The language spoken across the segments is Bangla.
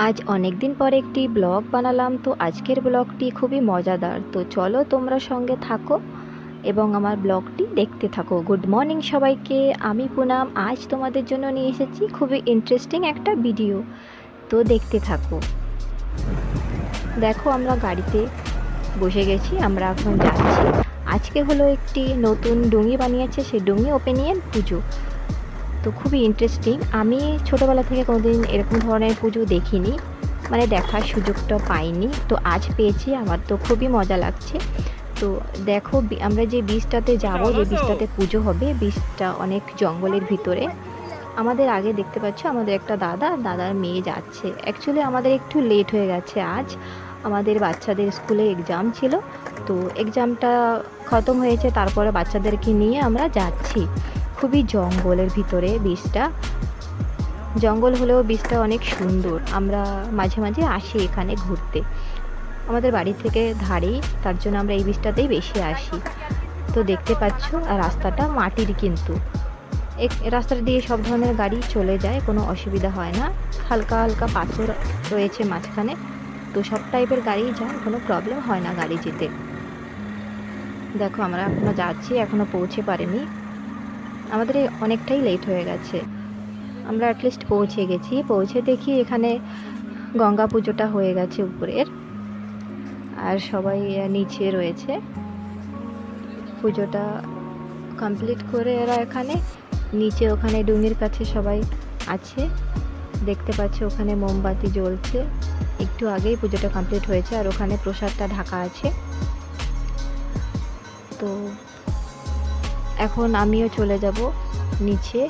আজ অনেক দিন পর একটি ব্লগ বানালাম। তো আজকের ব্লগটি খুবই মজাদার। তো চলো তোমরা সঙ্গে থাকো এবং আমার ব্লগটি দেখতে থাকো। গুড মর্নিং সবাইকে, আমি পুনাম। আজ তোমাদের জন্য নিয়ে এসেছি খুবই ইন্টারেস্টিং একটা ভিডিও। তো দেখতে থাকো। দেখো আমরা গাড়িতে বসে গেছি, আমরা এখন যাচ্ছি। আজকে হলো একটি নতুন ডুঙি বানিয়েছে, সেই ডুঙি ওপেনিং পুজো। তো খুবই ইন্টারেস্টিং। আমি ছোটোবেলা থেকে কোনোদিন এরকম ধরনের পুজো দেখিনি, মানে দেখার সুযোগটা পাইনি। তো আজ পেয়েছি, আমার তো খুবই মজা লাগছে। তো দেখো আমরা যে বীজটাতে যাব, যে বীজটাতে পুজো হবে, বীজটা অনেক জঙ্গলের ভিতরে। আমাদের আগে দেখতে পাচ্ছ আমাদের একটা দাদার মেয়ে যাচ্ছে। অ্যাকচুয়ালি আমাদের একটু লেট হয়ে গেছে। আজ আমাদের বাচ্চাদের স্কুলে এক্সাম ছিল, তো এক্সামটা খতম হয়েছে, তারপরে বাচ্চাদেরকে নিয়ে আমরা যাচ্ছি। খুবই জঙ্গলের ভিতরে বীজটা, জঙ্গল হলেও বীজটা অনেক সুন্দর। আমরা মাঝে মাঝে আসি এখানে ঘুরতে, আমাদের বাড়ি থেকে ধারেই, তার জন্য আমরা এই বীজটাতেই বেশি আসি। তো দেখতে পাচ্ছ, আর রাস্তাটা মাটির, কিন্তু রাস্তাটা দিয়ে সব ধরনের গাড়ি চলে যায়, কোনো অসুবিধা হয় না। হালকা হালকা পাথর রয়েছে মাঝখানে, তো সব টাইপের গাড়ি যায়, কোনো প্রবলেম হয় না গাড়ি যেতে। দেখো আমরা এখনও যাচ্ছি, এখনও পৌঁছে পারিনি, আমাদের অনেকটাই লেট হয়ে গেছে। আমরা অ্যাটলিস্ট পৌঁছে গেছি। পৌঁছে দেখি এখানে গঙ্গা পুজোটা হয়ে গেছে উপরের, আর সবাই নিচে রয়েছে। পুজোটা কমপ্লিট করে এরা এখানে নিচে, ওখানে ডুঙির কাছে সবাই আছে। দেখতে পাচ্ছ ওখানে মোমবাতি জ্বলছে, একটু আগেই পুজোটা কমপ্লিট হয়েছে, আর ওখানে প্রসাদটা ঢাকা আছে। তো এখন আমিও চলে যাব নিচে।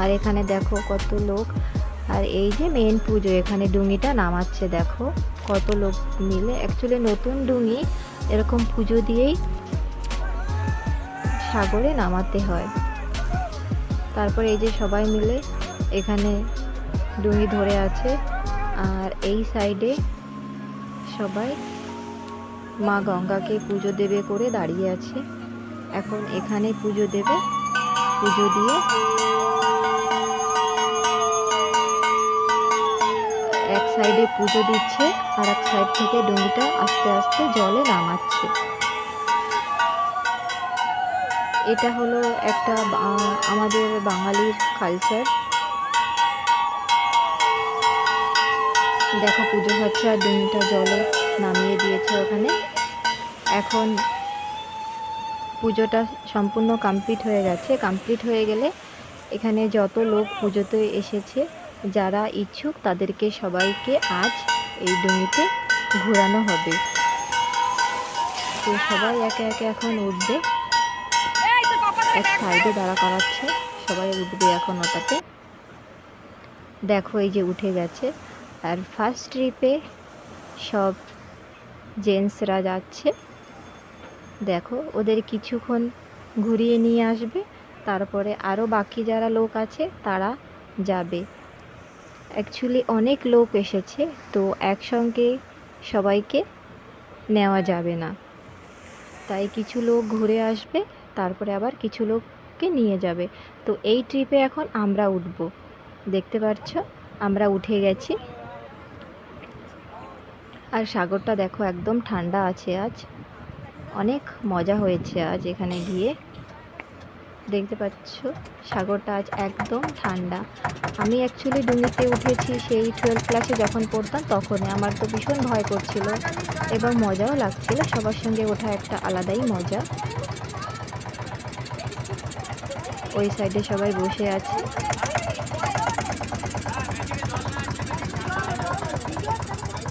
আর এখানে দেখো কত লোক, আর এই যে মেন পুজো, এখানে ডুঙিটা নামাচ্ছে। দেখো কত লোক মিলে। অ্যাকচুয়ালি নতুন ডুঙি এরকম পুজো দিয়েই সাগরে নামাতে হয়। তারপরে এই যে সবাই মিলে এখানে ডুঙি ধরে আছে, আর এই সাইডে সবাই মা গঙ্গাকে পুজো দেবে করে দাঁড়িয়ে আছে। এখন এখানে পুজো দেবে, পুজো দিয়ে এক সাইডে পুজো দিচ্ছে, আর এক সাইড থেকে ডুঙিটা আস্তে আস্তে জলে নামাচ্ছে। এটা হলো একটা আমাদের বাঙালির কালচার। দেখো পুজো হচ্ছে, আর ডুঙিটা জলে নামিয়ে দিয়েছে ওখানে। এখন পুজোটা সম্পূর্ণ কমপ্লিট হয়ে গেছে। কমপ্লিট হয়ে গেলে এখানে যত লোক পুজোতে এসেছে, যারা ইচ্ছুক, তাদেরকে সবাইকে আজ এই ডুঙিতে ঘোরানো হবে। তো সবাই একে একে এখন উঠবে, এক সাইডে দাঁড়া করাচ্ছে, সবাই উঠবে এখন ওটাতে। দেখো এই যে উঠে গেছে, আর ফার্স্ট ট্রিপে সব জেন্টসরা যাচ্ছে। দেখো ওদের কিছুক্ষণ ঘুরিয়ে নিয়ে আসবে, তারপরে আরও বাকি যারা লোক আছে তারা যাবে। অ্যাকচুয়ালি অনেক লোক এসেছে, তো একসঙ্গে সবাইকে নেওয়া যাবে না, তাই কিছু লোক ঘুরে আসবে, তারপরে আবার কিছু লোককে নিয়ে যাবে। তো এই ট্রিপে এখন আমরা উঠব। দেখতে পাচ্ছ আমরা উঠে গেছি, আর সাগরটা দেখো একদম ঠান্ডা আছে। আজ অনেক মজা হয়েছে আজ এখানে গিয়ে। দেখতে পাচ্ছ সাগরটা আজ একদম ঠান্ডা। আমি অ্যাকচুয়ালি ডুঙিতে উঠেছি সেই 12 ক্লাসে যখন পড়তাম, তখনই আমার তো ভীষণ ভয় করছিল এবং মজাও লাগছিল। সবার সঙ্গে ওঠা একটা আলাদাই মজা। ওই সাইডে সবাই বসে আছে।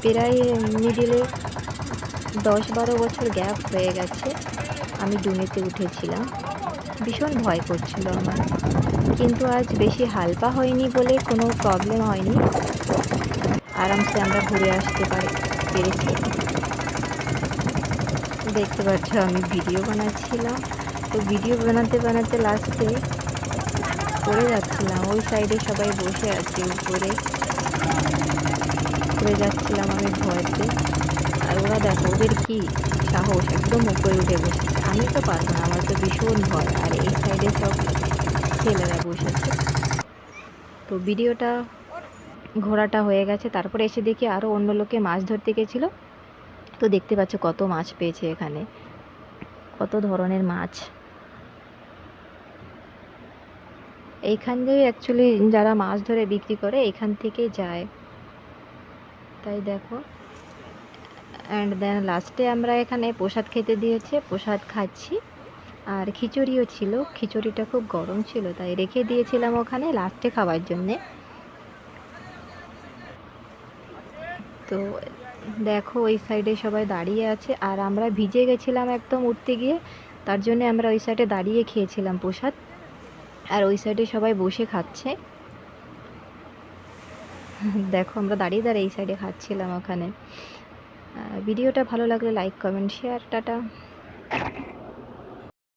প্রায় মিডিলে 10-12 বছর গ্যাপ হয়ে গেছে আমি ডুঙিতে উঠেছিলাম। ভীষণ ভয় করছিল আমার, কিন্তু আজ বেশি হালকা হয়নি বলে কোনো প্রবলেম হয়নি, আরামসে আমরা ঘুরে আসতে পেরেছি। দেখতে পাচ্ছ আমি ভিডিও বানাচ্ছিলাম, তো ভিডিও বানাতে বানাতে লাস্টে পড়ে যাচ্ছিলাম। ওই সাইডে সবাই বসে আছে উপরে, পড়ে যাচ্ছিলাম আমি ভয়তে। আর ওরা দেখো ওদের কি সাহস, একদম উপরে উঠে বসেছে। আমি তো পারবো না, আমার তো ভীষণ ভয়। আর এই সাইডে সব ছেলেরা বসেছে। তো ভিডিওটা ঘোরাটা হয়ে গেছে। তারপরে এসে দেখি আরও অন্য লোকে মাছ ধরতে গেছিলো। তো দেখতে পাচ্ছ কত মাছ পেয়েছে এখানে, কত ধরনের মাছ। এইখান দিয়ে অ্যাকচুয়ালি যারা মাছ ধরে বিক্রি করে এইখান থেকে যায়, তাই দেখো। অ্যান্ড দেন লাস্টে আমরা এখানে প্রসাদ খেতে দিয়েছে, প্রসাদ খাচ্ছি। আর খিচুড়িও ছিল, খিচুড়িটা খুব গরম ছিল তাই রেখে দিয়েছিলাম ওখানে লাস্টে খাওয়ার জন্যে। তো দেখো ওই সাইডে সবাই দাঁড়িয়ে আছে, আর আমরা ভিজে গেছিলাম একদম উঠতে গিয়ে, তার জন্য আমরা ওই সাইডে দাঁড়িয়ে খেয়েছিলাম প্রসাদ। আর ওই সাইডে সবাই বসে খাচ্ছে। দেখো আমরা দাঁড়িয়ে দাঁড়িয়ে এই সাইডে খাচ্ছিলাম ওখানে। ভিডিওটা ভালো লাগলে লাইক কমেন্ট শেয়ার, টাটা।